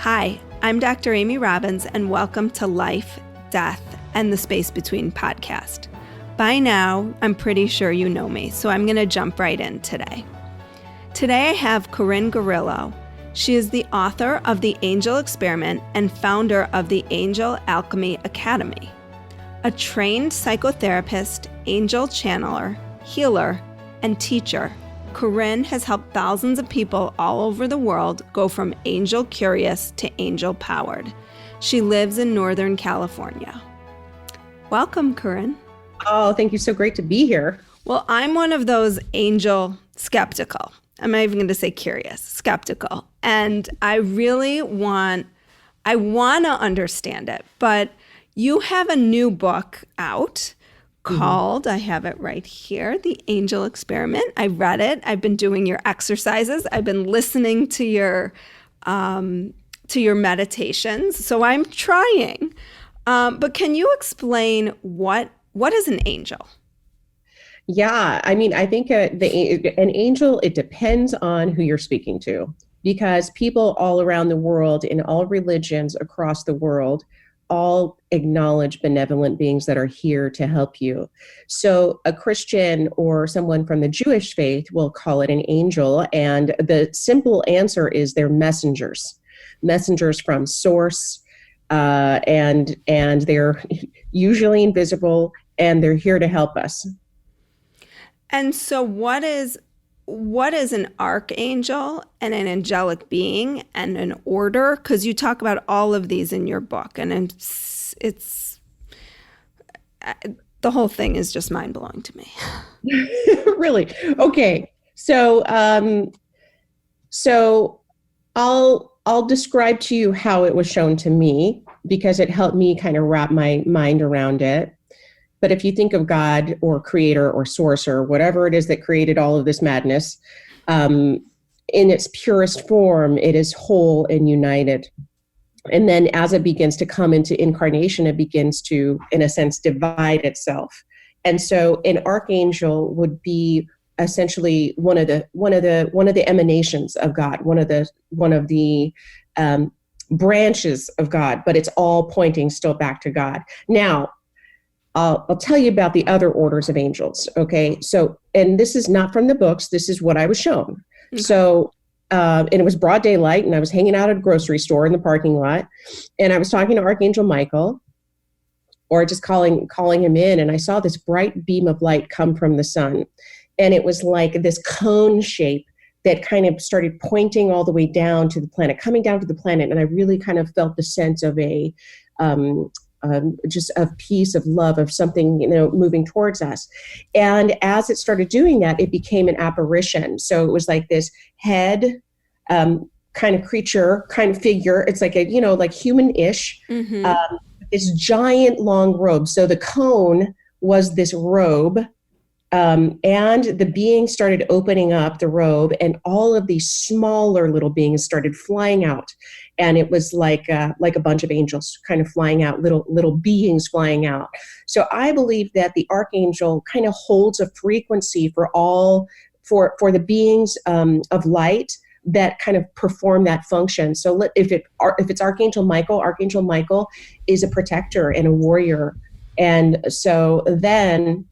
Hi, I'm Dr. Amy Robbins, and welcome to Life, Death, and the Space Between podcast. By now, I'm pretty sure you know me, so I'm going to jump right in today. Today I have Corin Grillo. She is the author of The Angel Experiment and founder of the Angel Alchemy Academy. A trained psychotherapist, angel channeler, healer, and teacher, Corin has helped thousands of people all over the world go from angel curious to angel powered. She lives in Northern California. Welcome, Corin. Oh, thank you. So great to be here. Well, I'm one of those angel skeptical. I'm not even going to say curious, skeptical. And I want to understand it. But you have a new book out called, I have it right here, The Angel Experiment. I read it. I've been doing your exercises. I've been listening to your meditations. So I'm trying. But can you explain what is an angel? Yeah, I mean, I think an angel, it depends on who you're speaking to, because people all around the world, in all religions across the world, all acknowledge benevolent beings that are here to help you. So a Christian or someone from the Jewish faith will call it an angel. And the simple answer is they're messengers from source, and they're usually invisible, and they're here to help us. And so what is an archangel and an angelic being and an order? Because you talk about all of these in your book, and it's the whole thing is just mind-blowing to me. Really? Okay. So I'll describe to you how it was shown to me, because it helped me kind of wrap my mind around it. But if you think of God or creator or source or whatever it is that created all of this madness, in its purest form, it is whole and united. And then as it begins to come into incarnation, it begins to, in a sense, divide itself. And so an archangel would be essentially one of the emanations of God, one of the branches of God, but it's all pointing still back to God. Now, I'll tell you about the other orders of angels. Okay. So, and this is not from the books. This is what I was shown. Okay. So, and it was broad daylight, and I was hanging out at a grocery store in the parking lot, and I was talking to Archangel Michael, or just calling him in. And I saw this bright beam of light come from the sun. And it was like this cone shape that kind of started pointing all the way down to the planet, coming down to the planet. And I really kind of felt the sense of just of peace, of love, of something, moving towards us. And as it started doing that, it became an apparition. So it was like this head, kind of creature, kind of figure. It's like like human-ish, this giant long robe. So the cone was this robe, and the being started opening up the robe, and all of these smaller little beings started flying out. And it was like a bunch of angels kind of flying out, little beings flying out. So I believe that the archangel kind of holds a frequency for the beings of light that kind of perform that function. So if it's Archangel Michael is a protector and a warrior. And so then,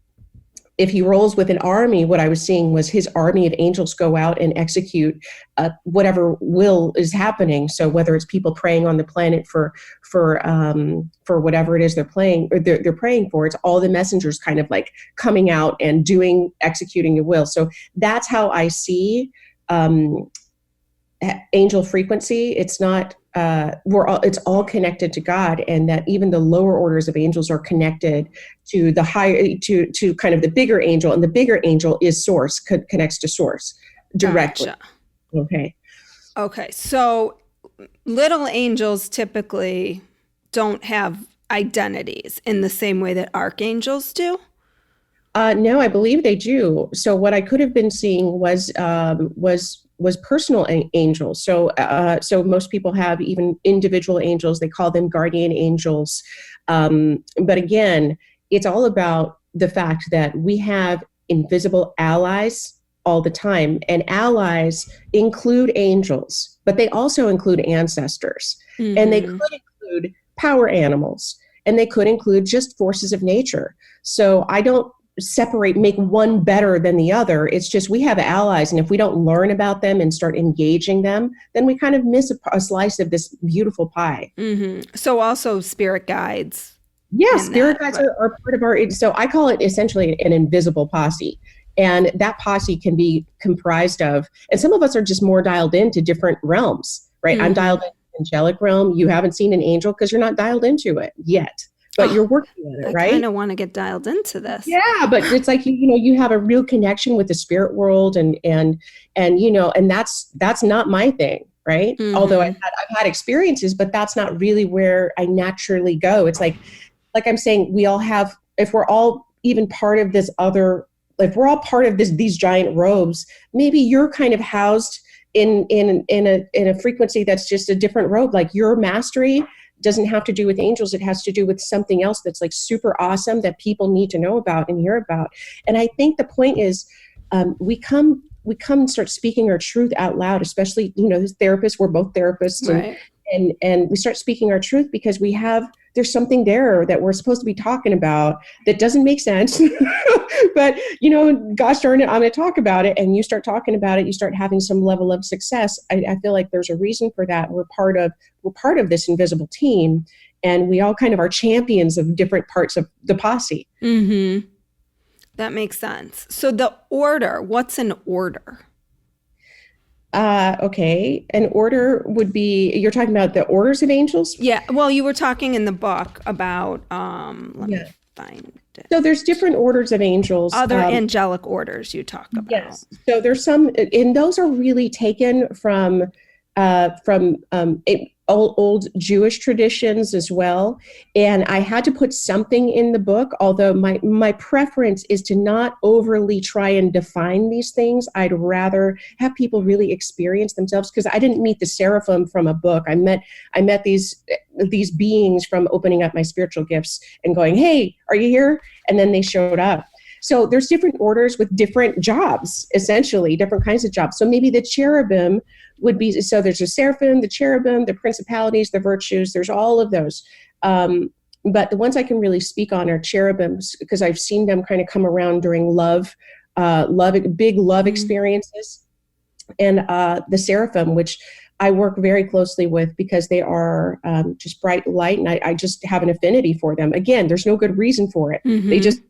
if he rolls with an army, what I was seeing was his army of angels go out and execute whatever will is happening. So whether it's people praying on the planet for whatever it is they're praying for, it's all the messengers kind of like coming out and executing the will. So that's how I see angel frequency. It's not it's all connected to God, and that even the lower orders of angels are connected to the higher, to kind of the bigger angel, and the bigger angel is source, connects to source directly. Gotcha. Okay. So little angels typically don't have identities in the same way that archangels do? No, I believe they do. So what I could have been seeing was personal angels. So most people have even individual angels. They call them guardian angels. But again, it's all about the fact that we have invisible allies all the time. And allies include angels, but they also include ancestors. Mm-hmm. And they could include power animals, and they could include just forces of nature. So I don't make one better than the other. It's just we have allies, and if we don't learn about them and start engaging them, then we kind of miss a slice of this beautiful pie. Mm-hmm. So also spirit guides. Yeah, spirit guides are part of our, so I call it essentially an invisible posse. And that posse can be comprised of, and some of us are just more dialed into different realms, right? Mm-hmm. I'm dialed into the angelic realm. You haven't seen an angel because you're not dialed into it yet. But you're working on it, right? I kind of want to get dialed into this. Yeah, but it's like you have a real connection with the spirit world, and that's not my thing, right? Mm-hmm. Although I've had experiences, but that's not really where I naturally go. It's like I'm saying, we all have, if we're all even part of this other, if we're all part of these giant robes, maybe you're kind of housed in a frequency that's just a different robe. Like your mastery doesn't have to do with angels. It has to do with something else that's like super awesome that people need to know about and hear about. And I think the point is, we come and start speaking our truth out loud, especially, as therapists, we're both therapists, right. and we start speaking our truth because there's something there that we're supposed to be talking about that doesn't make sense. But, gosh darn it, I'm going to talk about it. And you start talking about it, you start having some level of success. I feel like there's a reason for that. We're part of this invisible team, and we all kind of are champions of different parts of the posse. Mm-hmm. That makes sense. So the order, what's an order? Okay. An order would be, you're talking about the orders of angels? Yeah. Well, you were talking in the book about, let me find it. So there's different orders of angels. Other angelic orders you talk about. Yes. So there's some, and those are really taken from old Jewish traditions as well. And I had to put something in the book, although my preference is to not overly try and define these things. I'd rather have people really experience themselves, because I didn't meet the seraphim from a book. I met these beings from opening up my spiritual gifts and going, hey, are you here? And then they showed up. So there's different orders with different jobs, essentially, different kinds of jobs. So maybe the cherubim would be, so there's the seraphim, the cherubim, the principalities, the virtues, there's all of those. But the ones I can really speak on are cherubims, because I've seen them kind of come around during big love experiences. And the seraphim, which I work very closely with because they are just bright light, and I just have an affinity for them. Again, there's no good reason for it. Mm-hmm. They just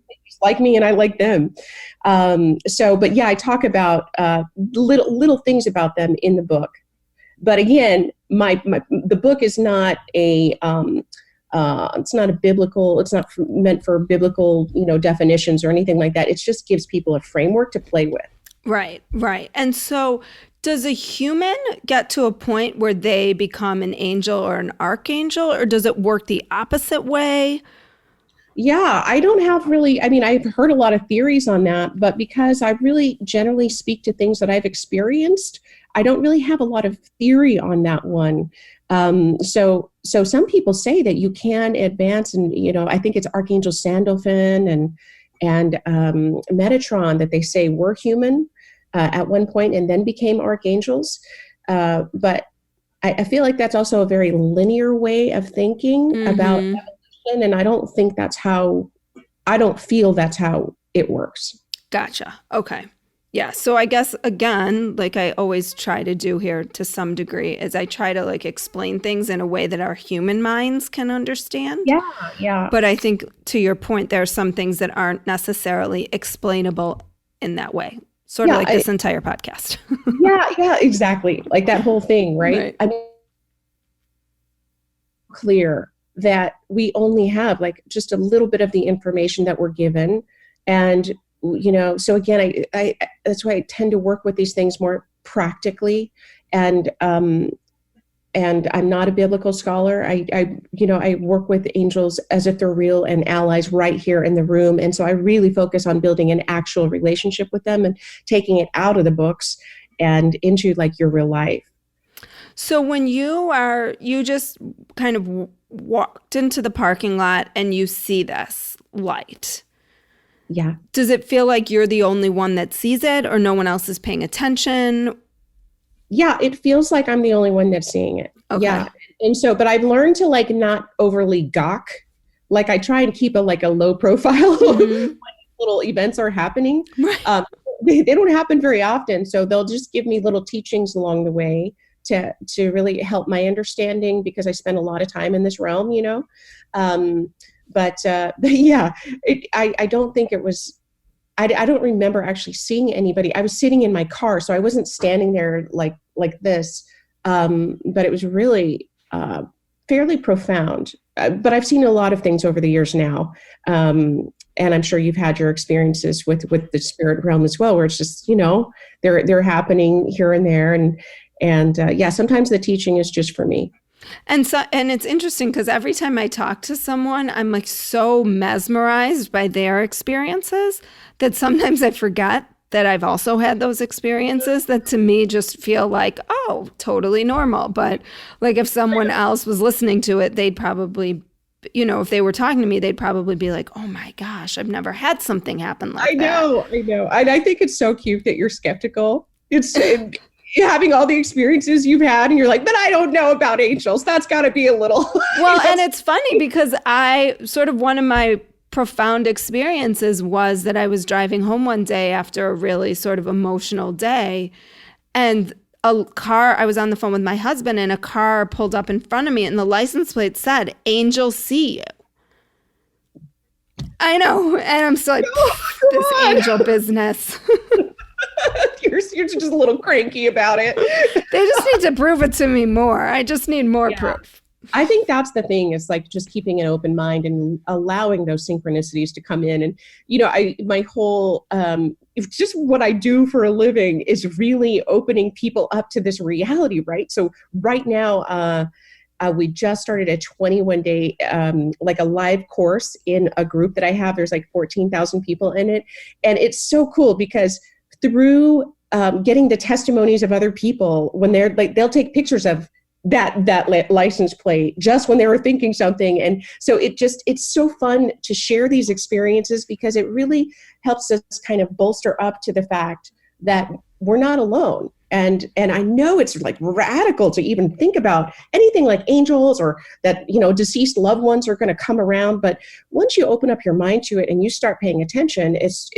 like me and I like them. But yeah, I talk about little things about them in the book. But again, the book is not it's not meant for biblical, definitions or anything like that. It just gives people a framework to play with. Right. And so does a human get to a point where they become an angel or an archangel, or does it work the opposite way? Yeah, I don't have really, I've heard a lot of theories on that, but because I really generally speak to things that I've experienced, I don't really have a lot of theory on that one. So some people say that you can advance, and, I think it's Archangel Sandalphon and Metatron that they say were human at one point and then became archangels. But I feel like that's also a very linear way of thinking about evolution, and I don't feel that's how it works. Gotcha. Okay. Yeah. So I guess, again, like I always try to do here to some degree, is I try to explain things in a way that our human minds can understand. Yeah. But I think, to your point, there are some things that aren't necessarily explainable in that way. Sort of like this entire podcast. Yeah, exactly. Like that whole thing, right? Clear that we only have just a little bit of the information that we're given. And, so again, I that's why I tend to work with these things more practically. And I'm not a biblical scholar. I work with angels as if they're real and allies right here in the room. And so I really focus on building an actual relationship with them and taking it out of the books and into your real life. So when you just kind of walked into the parking lot and you see this light, Yeah. Does it feel like you're the only one that sees it or no one else is paying attention? Yeah, it feels like I'm the only one that's seeing it. Okay. Yeah. And so, but I've learned to like not overly gawk. Like I try and keep a low profile when little events are happening. Right. They don't happen very often. So they'll just give me little teachings along the way to really help my understanding, because I spend a lot of time in this realm, you know? But yeah, I don't think it was, I don't remember actually seeing anybody. I was sitting in my car, so I wasn't standing there like this. But it was really fairly profound. But I've seen a lot of things over the years now. And I'm sure you've had your experiences with the spirit realm as well, where it's just, you know, they're happening here and there. And yeah, sometimes the teaching is just for me. And it's interesting because every time I talk to someone, I'm like so mesmerized by their experiences that sometimes I forget that I've also had those experiences that to me just feel like, oh, totally normal. But like if someone else was listening to it, they'd probably, you know, if they were talking to me, they'd probably be like, oh my gosh, I've never had something happen like that. I know. I think it's so cute that you're skeptical. It's having all the experiences you've had and you're like, but I don't know about angels. That's got to be a little. Well, and it's funny because one of my profound experiences was that I was driving home one day after a really sort of emotional day, and I was on the phone with my husband, and a car pulled up in front of me and the license plate said, "Angels see you." I know. And I'm still like, this angel business. You're just a little cranky about it. They just need to prove it to me more. I just need more proof. I think that's the thing, is like just keeping an open mind and allowing those synchronicities to come in. And, you know, my whole, just what I do for a living is really opening people up to this reality, right? So right now, we just started a 21-day, like a live course in a group that I have. There's like 14,000 people in it. And it's so cool because through getting the testimonies of other people, when they're like, they'll take pictures of that license plate just when they were thinking something. And so it's so fun to share these experiences, because it really helps us kind of bolster up to the fact that we're not alone. And I know it's like radical to even think about anything like angels or that, you know, deceased loved ones are going to come around. But once you open up your mind to it and you start paying attention, it's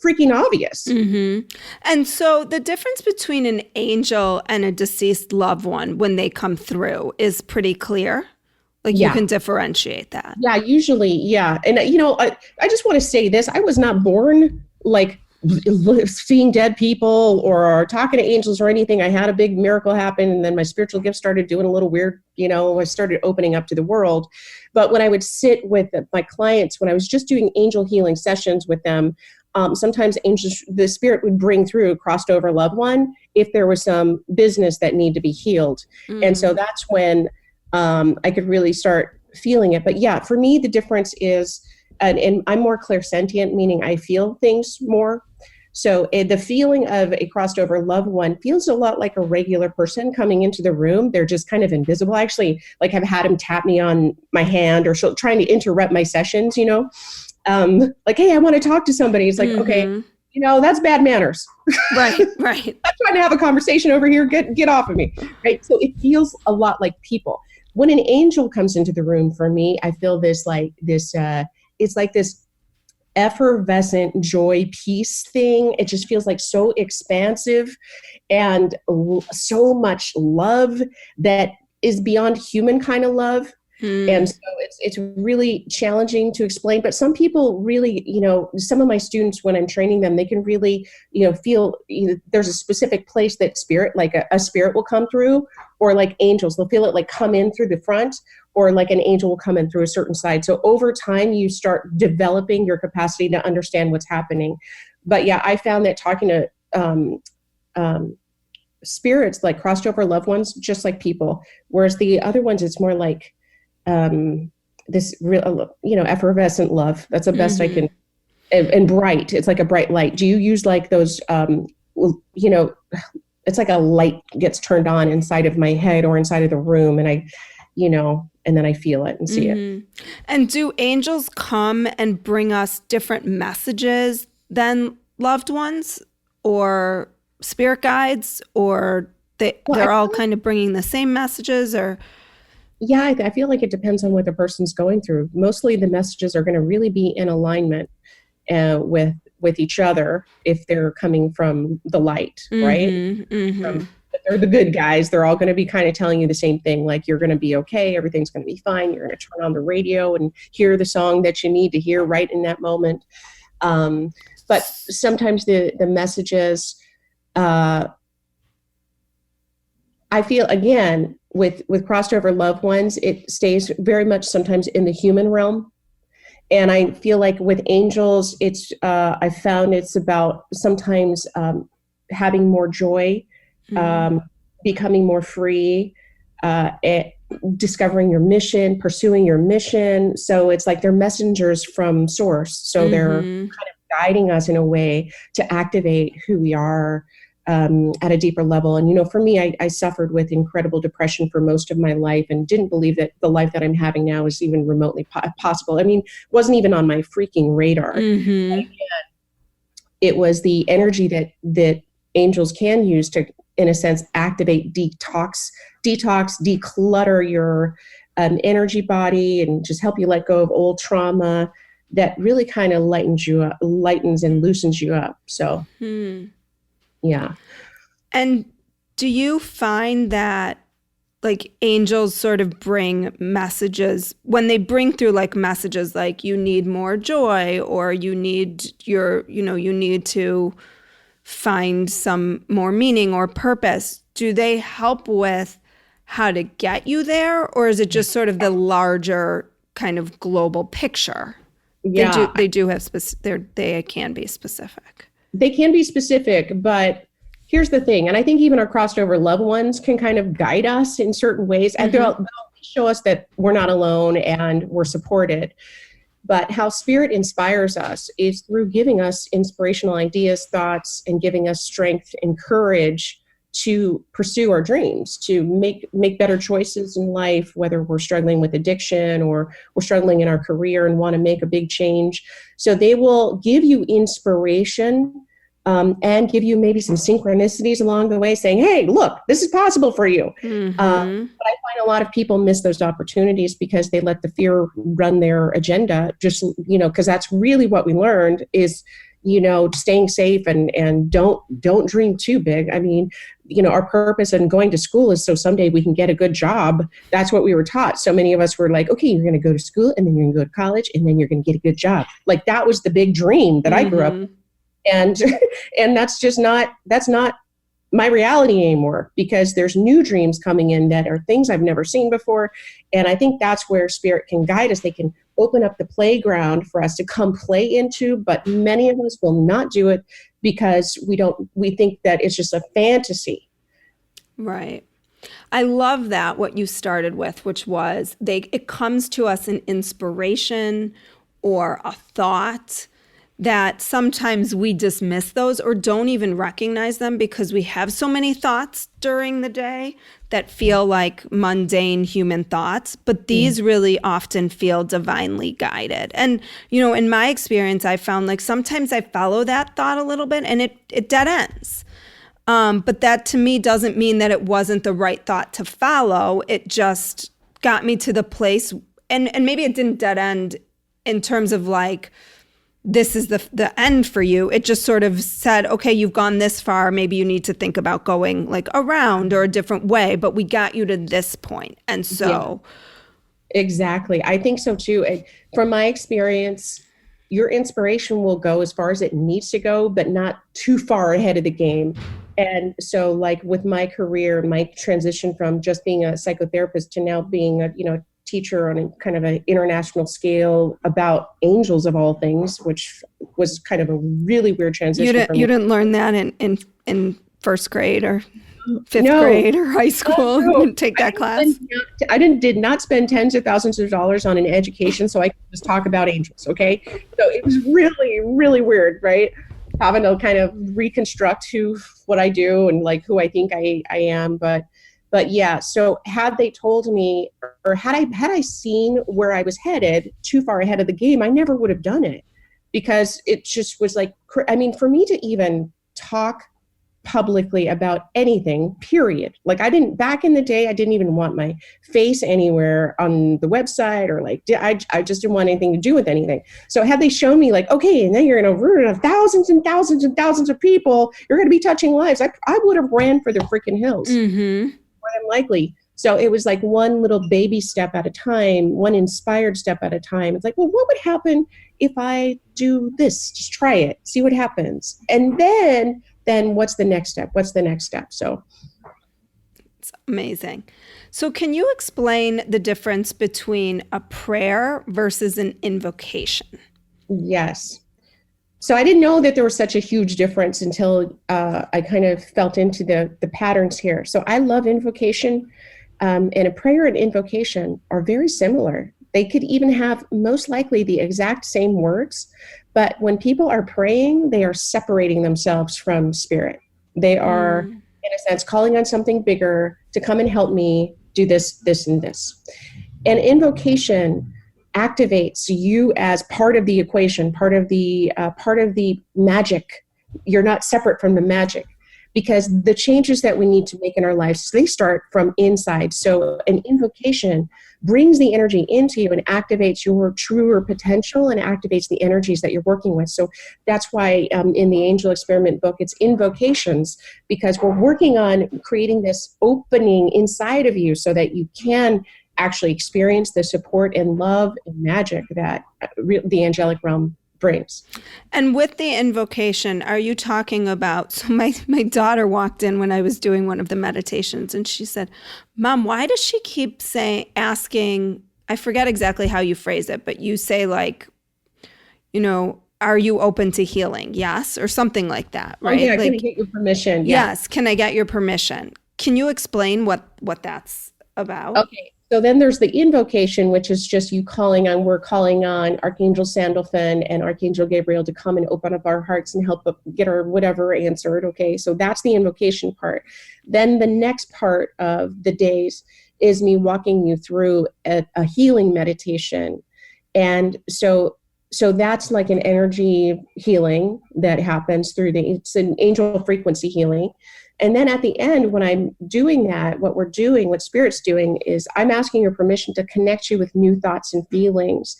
freaking obvious. Mm-hmm. And so the difference between an angel and a deceased loved one when they come through is pretty clear. Like you can differentiate that. Yeah, usually. Yeah. And, you know, I just want to say this. I was not born like seeing dead people or talking to angels or anything. I had a big miracle happen, and then my spiritual gifts started doing a little weird, you know, I started opening up to the world. But when I would sit with my clients, when I was just doing angel healing sessions with them, sometimes angels, the spirit would bring through a crossed over loved one if there was some business that needed to be healed. Mm-hmm. And so that's when I could really start feeling it. But yeah, for me, the difference is, and I'm more clairsentient, meaning I feel things more. So the feeling of a crossed over loved one feels a lot like a regular person coming into the room. They're just kind of invisible. I actually like have had him tap me on my hand or trying to interrupt my sessions, you know, like, hey, I want to talk to somebody. It's like, okay, you know, that's bad manners. Right. I'm trying to have a conversation over here. Get off of me. Right. So it feels a lot like people. When an angel comes into the room, for me, I feel it's like this effervescent joy, peace thing. It just feels like so expansive and so much love that is beyond human kind of love. And so it's really challenging to explain, but some people really, you know, some of my students, when I'm training them, they can really, you know, feel, you know, there's a specific place that spirit, like a spirit will come through, or like angels, they'll feel it like come in through the front, or like an angel will come in through a certain side. So over time, you start developing your capacity to understand what's happening. But yeah, I found that talking to spirits, like crossed over loved ones, just like people, whereas the other ones, it's more like this real, you know, effervescent love. That's the best I can, and bright. It's like a bright light. Do you use like those, you know, it's like a light gets turned on inside of my head or inside of the room. And I, you know, and then I feel it and see it. Mm-hmm. And do angels come and bring us different messages than loved ones or spirit guides, or they're all kind of bringing the same messages? Or yeah, I feel like it depends on what the person's going through. Mostly the messages are going to really be in alignment with each other if they're coming from the light, right? Mm-hmm. They're the good guys. They're all going to be kind of telling you the same thing, like you're going to be okay, everything's going to be fine. You're going to turn on the radio and hear the song that you need to hear right in that moment. But sometimes the messages, I feel, again, with crossed over loved ones, it stays very much sometimes in the human realm. And I feel like with angels, it's I found it's about sometimes having more joy, becoming more free, discovering your mission, pursuing your mission. So it's like they're messengers from source. So they're kind of guiding us in a way to activate who we are at a deeper level. And, you know, for me, I suffered with incredible depression for most of my life and didn't believe that the life that I'm having now is even remotely possible. I mean, wasn't even on my freaking radar. It was the energy that angels can use to, in a sense, activate, detox, declutter your energy body and just help you let go of old trauma that really kind of lightens and loosens you up. So, yeah. And do you find that like angels sort of bring messages when they bring through like messages like you need more joy, or you need you need to find some more meaning or purpose? Do they help with how to get you there, or is it just sort of the larger kind of global picture? Yeah, they do have they can be specific. They can be specific, but here's the thing, and I think even our crossed over loved ones can kind of guide us in certain ways, and they'll show us that we're not alone and we're supported. But how spirit inspires us is through giving us inspirational ideas, thoughts, and giving us strength and courage to pursue our dreams, to make better choices in life, whether we're struggling with addiction or we're struggling in our career and want to make a big change. So they will give you inspiration and give you maybe some synchronicities along the way saying, hey, look, this is possible for you. But I find a lot of people miss those opportunities because they let the fear run their agenda, just, because that's really what we learned is, staying safe and don't dream too big. I mean, our purpose in going to school is so someday we can get a good job. That's what we were taught. So many of us were like, okay, you're going to go to school and then you're going to go to college and then you're going to get a good job. Like that was the big dream that I grew up. And that's not my reality anymore, because there's new dreams coming in that are things I've never seen before. And I think that's where spirit can guide us. They can open up the playground for us to come play into, but many of us will not do it because we think that it's just a fantasy. Right. I love that, what you started with, which was it comes to us in inspiration or a thought that sometimes we dismiss those or don't even recognize them because we have so many thoughts during the day that feel like mundane human thoughts, but these really often feel divinely guided. And, in my experience, I found like sometimes I follow that thought a little bit and it dead ends. But that to me doesn't mean that it wasn't the right thought to follow. It just got me to the place, and maybe it didn't dead end in terms of like, this is the end for you. It just sort of said, okay, you've gone this far. Maybe you need to think about going like around or a different way, but we got you to this point. And so. Yeah, exactly. I think so too. And from my experience, your inspiration will go as far as it needs to go, but not too far ahead of the game. And so like with my career, my transition from just being a psychotherapist to now being a, teacher on a kind of an international scale about angels of all things, which was kind of a really weird transition. You didn't learn that in first grade or fifth grade or high school? You didn't take that class? I did not spend tens of thousands of dollars on an education so I could just talk about angels, okay? So it was really, really weird, right? Having to kind of reconstruct what I do and like who I think I am. But But yeah, so had they told me, or had I seen where I was headed too far ahead of the game, I never would have done it, because it just was like, I mean, for me to even talk publicly about anything, period. Like back in the day, I didn't even want my face anywhere on the website, or like, I just didn't want anything to do with anything. So had they shown me like, okay, and then you're in a room of thousands and thousands and thousands of people, you're going to be touching lives, I would have ran for the freaking hills. Mm-hmm. More than likely. So it was like one little baby step at a time, one inspired step at a time. It's like, well, what would happen if I do this? Just try it, see what happens. And then what's the next step? What's the next step? So it's amazing. So can you explain the difference between a prayer versus an invocation? Yes. So I didn't know that there was such a huge difference until I kind of felt into the patterns here. So I love invocation, and a prayer and invocation are very similar. They could even have most likely the exact same words, but when people are praying, they are separating themselves from spirit. They are, in a sense, calling on something bigger to come and help me do this, this, and this. And invocation activates you as part of the equation, part of the magic. You're not separate from the magic, because the changes that we need to make in our lives, they start from inside. So an invocation brings the energy into you and activates your truer potential and activates the energies that you're working with. So that's why in the Angel Experiment book, it's invocations, because we're working on creating this opening inside of you so that you can actually experience the support and love and magic that the angelic realm brings. And with the invocation, are you talking about, so my daughter walked in when I was doing one of the meditations, and she said, Mom, why does she keep asking, I forget exactly how you phrase it, but you say like, are you open to healing? Yes. Or something like that, right? Oh, yeah, like, can I get your permission? Yeah. Yes. Can I get your permission? Can you explain what that's about? Okay. So then there's the invocation, which is just we're calling on Archangel Sandalphon and Archangel Gabriel to come and open up our hearts and help get our whatever answered. Okay. So that's the invocation part. Then the next part of the days is me walking you through a healing meditation. And so that's like an energy healing that happens it's an angel frequency healing. And then at the end, when I'm doing that, what Spirit's doing is I'm asking your permission to connect you with new thoughts and feelings,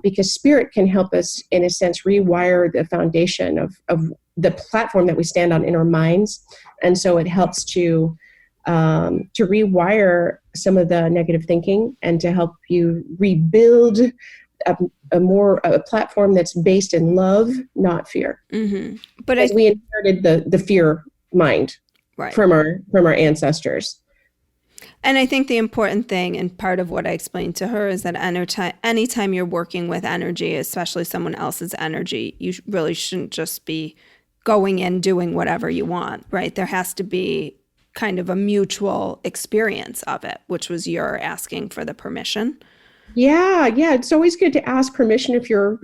because Spirit can help us, in a sense, rewire the foundation of the platform that we stand on in our minds. And so it helps to rewire some of the negative thinking and to help you rebuild a platform that's based in love, not fear. Mm-hmm. But as we inherited the fear mind, right, from our ancestors. And I think the important thing, and part of what I explained to her, is that anytime you're working with energy, especially someone else's energy, you really shouldn't just be going in doing whatever you want, right? There has to be kind of a mutual experience of it, which was your asking for the permission. Yeah. It's always good to ask permission if you're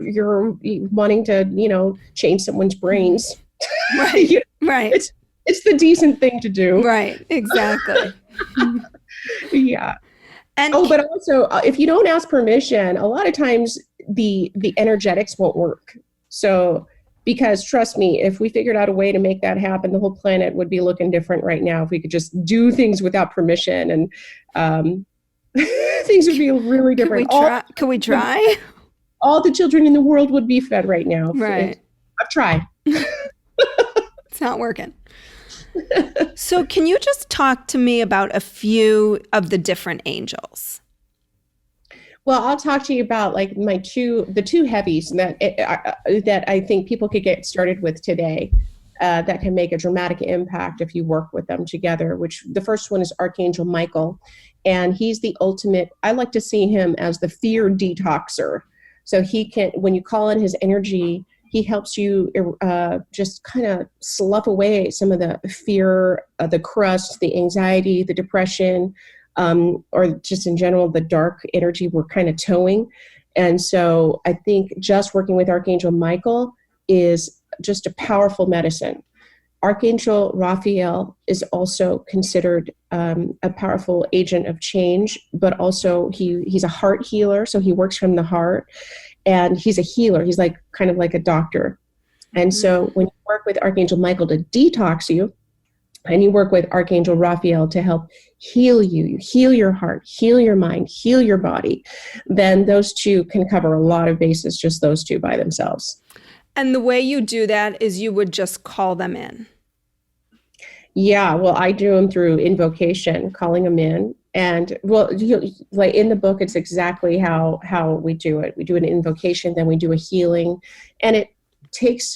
wanting to, change someone's brains. Right. Right. It's the decent thing to do. Right. Exactly. Yeah. And but also if you don't ask permission, a lot of times the energetics won't work. So, because trust me, if we figured out a way to make that happen, the whole planet would be looking different right now. If we could just do things without permission, and things would be really different. Could we try? All the children in the world would be fed right now. Right. I've tried. It's not working. So can you just talk to me about a few of the different angels? Well, I'll talk to you about like the two heavies that I think people could get started with today, that can make a dramatic impact if you work with them together, which the first one is Archangel Michael. And he's the ultimate, I like to see him as the fear detoxer. So he can, when you call in his energy, he helps you just kind of slough away some of the fear, the crust, the anxiety, the depression, or just in general, the dark energy we're kind of towing. And so I think just working with Archangel Michael is just a powerful medicine. Archangel Raphael is also considered a powerful agent of change, but also he's a heart healer. So he works from the heart, and he's a healer. He's like kind of like a doctor. And so when you work with Archangel Michael to detox you, and you work with Archangel Raphael to help heal you heal your heart, heal your mind, heal your body, then those two can cover a lot of bases, just those two by themselves. And the way you do that is you would just call them in. Yeah, well, I do them through invocation, calling them in. And well, like in the book, it's exactly how we do it. We do an invocation, then we do a healing. And it takes,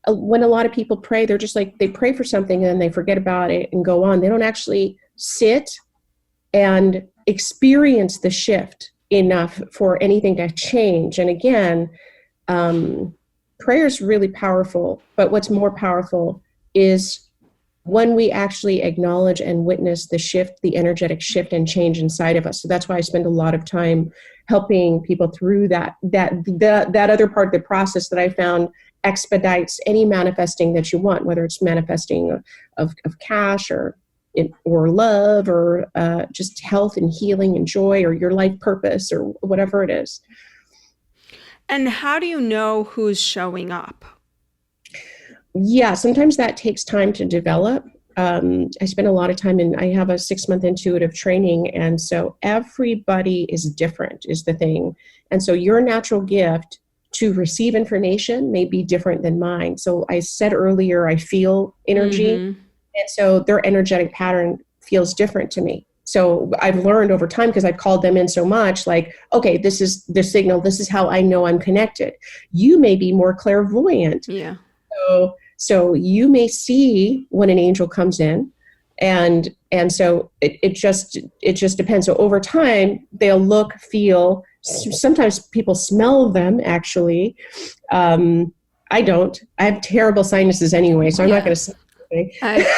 when a lot of people pray, they're just like, they pray for something and then they forget about it and go on. They don't actually sit and experience the shift enough for anything to change. And again, prayer is really powerful, but what's more powerful is when we actually acknowledge and witness the shift, the energetic shift and change inside of us. So that's why I spend a lot of time helping people through that other part of the process that I found expedites any manifesting that you want, whether it's manifesting of cash or love or just health and healing and joy or your life purpose or whatever it is. And how do you know who's showing up? Yeah, sometimes that takes time to develop. I spend a lot of time I have a 6-month intuitive training. And so everybody is different is the thing. And so your natural gift to receive information may be different than mine. So I said earlier, I feel energy. And so their energetic pattern feels different to me. So I've learned over time, because I've called them in so much, like, okay, this is the signal. This is how I know I'm connected. You may be more clairvoyant. Yeah. So you may see when an angel comes in, and so it just depends. So over time, they'll look, feel. Sometimes people smell them. Actually, I don't. I have terrible sinuses anyway, so I'm not going to say anything.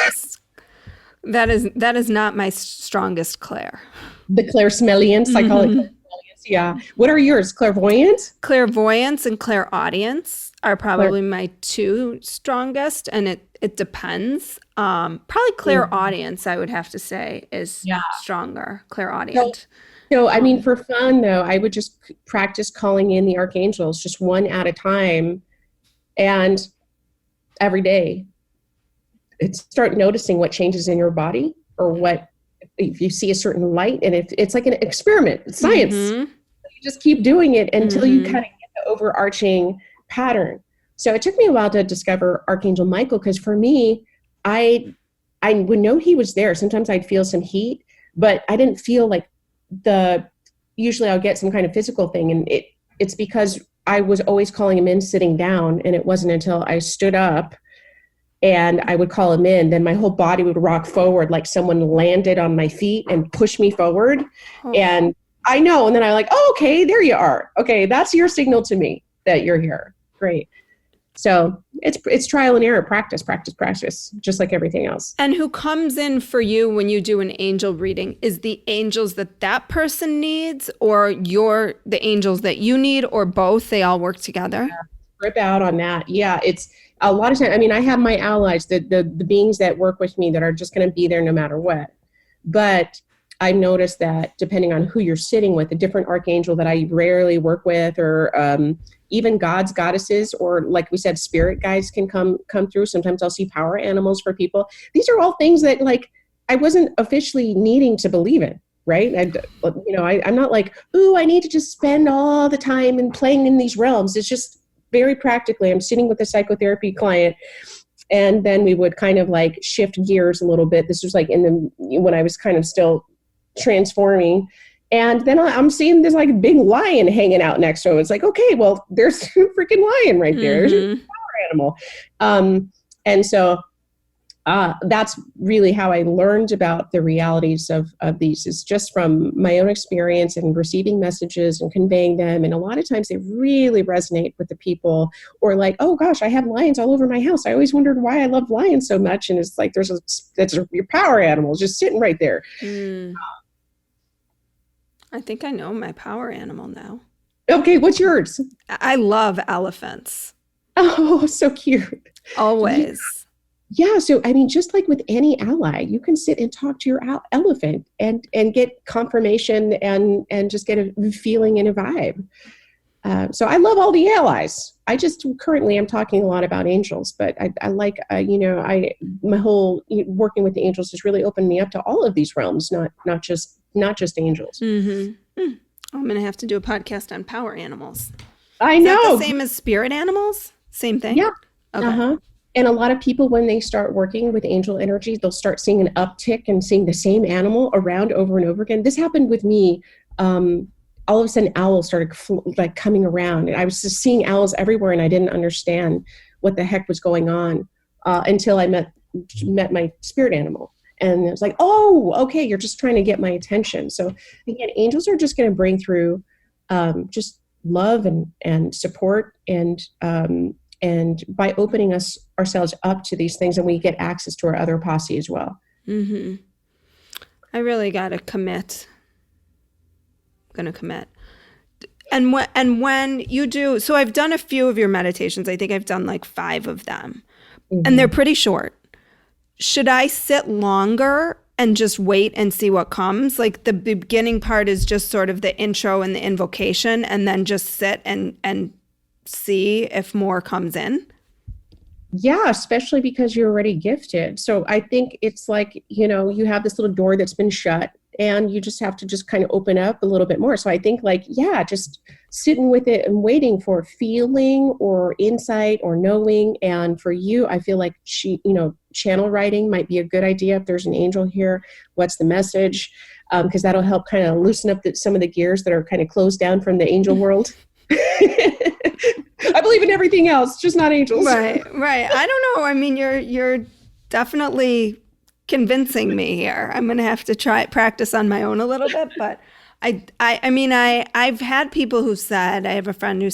That is not my strongest clair. The clairsmelliance, I call it clairsmelliance. Yeah. What are yours? Clairvoyant? Clairvoyance and clairaudience are probably my two strongest, and it depends. Probably clairaudience, I would have to say, is stronger. Clairaudient. So, I mean, for fun though, I would just practice calling in the archangels, just one at a time, and every day. Start noticing what changes in your body, or what if you see a certain light, and it's like an experiment. It's science. You just keep doing it until you kind of get the overarching pattern. So it took me a while to discover Archangel Michael, because for me, I would know he was there. Sometimes I'd feel some heat, but I didn't feel like usually I'll get some kind of physical thing. And it's because I was always calling him in sitting down, and it wasn't until I stood up and I would call him in, then my whole body would rock forward like someone landed on my feet and pushed me forward. And I know, and then I'm like, oh, okay, there you are. Okay, that's your signal to me that you're here. Great. So it's trial and error, practice, just like everything else. And who comes in for you when you do an angel reading? Is the angels that person needs, or the angels that you need, or both? They all work together? Rip out on that. Yeah, it's a lot of time. I mean, I have my allies, the beings that work with me that are just going to be there no matter what. But I noticed that depending on who you're sitting with, a different archangel that I rarely work with, or even gods, goddesses, or like we said, spirit guides can come through. Sometimes I'll see power animals for people. These are all things that like I wasn't officially needing to believe in, right? I'm not like, ooh, I need to just spend all the time and playing in these realms. It's just very practically, I'm sitting with a psychotherapy client, and then we would kind of like shift gears a little bit. This was like when I was kind of still transforming. And then I'm seeing this like big lion hanging out next to him. It's like, okay, well, there's a freaking lion right there. There's a power animal. And so that's really how I learned about the realities of these, is just from my own experience and receiving messages and conveying them. And a lot of times they really resonate with the people, or like, oh gosh, I have lions all over my house. I always wondered why I love lions so much. And it's like, that's your power animal just sitting right there. I think I know my power animal now. Okay, what's yours? I love elephants. Oh, so cute. Always. Yeah. So, I mean, just like with any ally, you can sit and talk to your elephant and get confirmation and just get a feeling and a vibe. So I love all the allies. I just currently I'm talking a lot about angels, but I like, my whole working with the angels has really opened me up to all of these realms, not just angels. Mm-hmm. I'm going to have to do a podcast on power animals. I know. Is that the same as spirit animals? Same thing? Yeah. Okay. Uh-huh. And a lot of people, when they start working with angel energy, they'll start seeing an uptick and seeing the same animal around over and over again. This happened with me. All of a sudden, owls started coming around. And I was just seeing owls everywhere, and I didn't understand what the heck was going on until I met my spirit animal. And it was like, oh, okay, you're just trying to get my attention. So again, angels are just going to bring through just love and support and by opening ourselves up to these things, and we get access to our other posse as well. Mm-hmm. I really got to commit. I'm going to commit. And when you do, so I've done a few of your meditations. I think I've done like 5 of them, and they're pretty short. Should I sit longer and just wait and see what comes? Like the beginning part is just sort of the intro and the invocation, and then just sit and see if more comes in? Yeah, especially because you're already gifted. So I think it's like, you have this little door that's been shut, and you just have to just kind of open up a little bit more. So I think just sitting with it and waiting for feeling or insight or knowing. And for you, I feel like channel writing might be a good idea. If there's an angel here, what's the message? Because that'll help kind of loosen up some of the gears that are kind of closed down from the angel world. I believe in everything else, just not angels. Right. I don't know. I mean, you're definitely convincing me here. I'm going to have to practice on my own a little bit, but I've had people who said, I have a friend who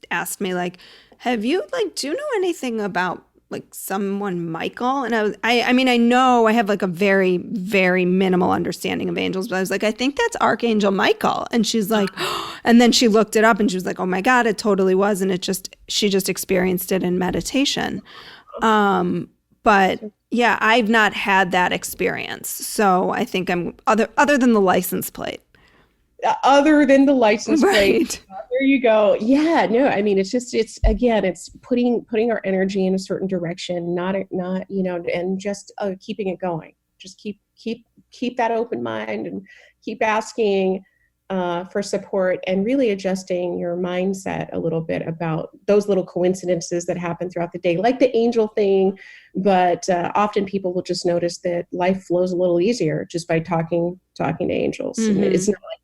asked me like, do you know anything about like someone Michael? And I know I have like a very, very minimal understanding of angels, but I was like, I think that's Archangel Michael. And she's like, and then she looked it up and she was like, oh my God, it totally was. And she just experienced it in meditation. But yeah, I've not had that experience. So I think I'm other than the license plate. Other than the license plate. Right. There you go. Yeah, no, I mean, it's putting our energy in a certain direction, not, and just keeping it going. Just keep that open mind and keep asking for support and really adjusting your mindset a little bit about those little coincidences that happen throughout the day, like the angel thing. But often people will just notice that life flows a little easier just by talking to angels. Mm-hmm. And it's not like,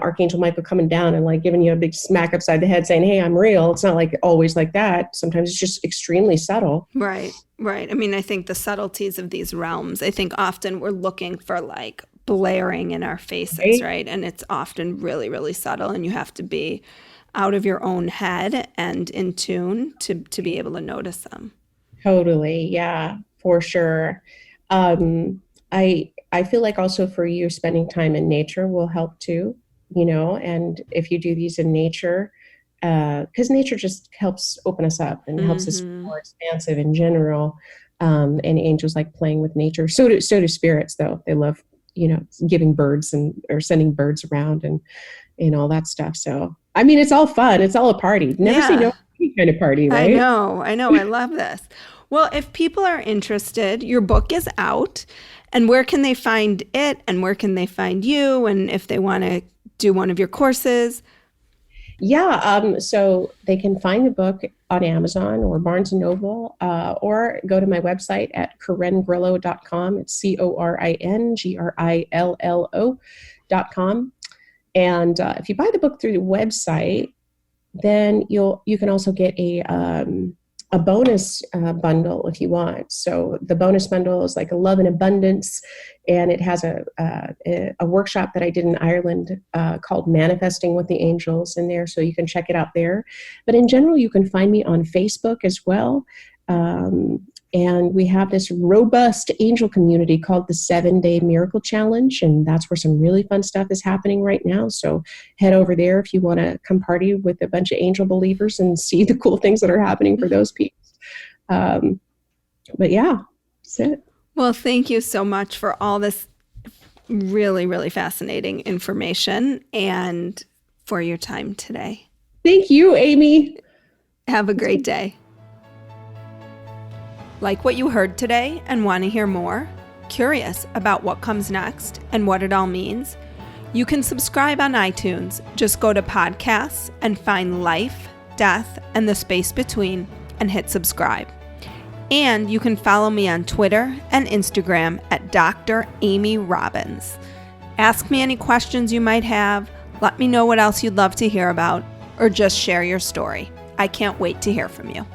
Archangel Michael coming down and like giving you a big smack upside the head saying, hey, I'm real. It's not like always like that. Sometimes it's just extremely subtle. Right. I mean, I think the subtleties of these realms, I think often we're looking for like blaring in our faces, right? And it's often really, really subtle, and you have to be out of your own head and in tune to be able to notice them. Totally. Yeah, for sure. I feel like also for you, spending time in nature will help too, and if you do these in nature, because nature just helps open us up and helps us be more expansive in general. And angels like playing with nature. So do spirits, though. They love, giving birds or sending birds around and all that stuff. So, I mean, it's all fun. It's all a party. Never say no to any kind of party, right? I know. I love this. Well, if people are interested, your book is out. And where can they find it? And where can they find you? And if they want to do one of your courses? Yeah, so they can find the book on Amazon or Barnes & Noble, or go to my website at CorinGrillo.com. It's CorinGrillo.com. And if you buy the book through the website, then you can also get a bonus bundle if you want. So the bonus bundle is like a love and abundance, and it has a workshop that I did in Ireland called Manifesting with the Angels in there, so you can check it out there. But in general, you can find me on Facebook as well. And we have this robust angel community called the 7-Day Miracle Challenge, and that's where some really fun stuff is happening right now. So head over there if you want to come party with a bunch of angel believers and see the cool things that are happening for those people. But yeah, that's it. Well, thank you so much for all this really, really fascinating information and for your time today. Thank you, Amy. Have a great day. Like what you heard today and want to hear more? Curious about what comes next and what it all means? You can subscribe on iTunes. Just go to podcasts and find Life, Death, and the Space Between and hit subscribe. And you can follow me on Twitter and Instagram at Dr. Amy Robbins. Ask me any questions you might have, let me know what else you'd love to hear about, or just share your story. I can't wait to hear from you.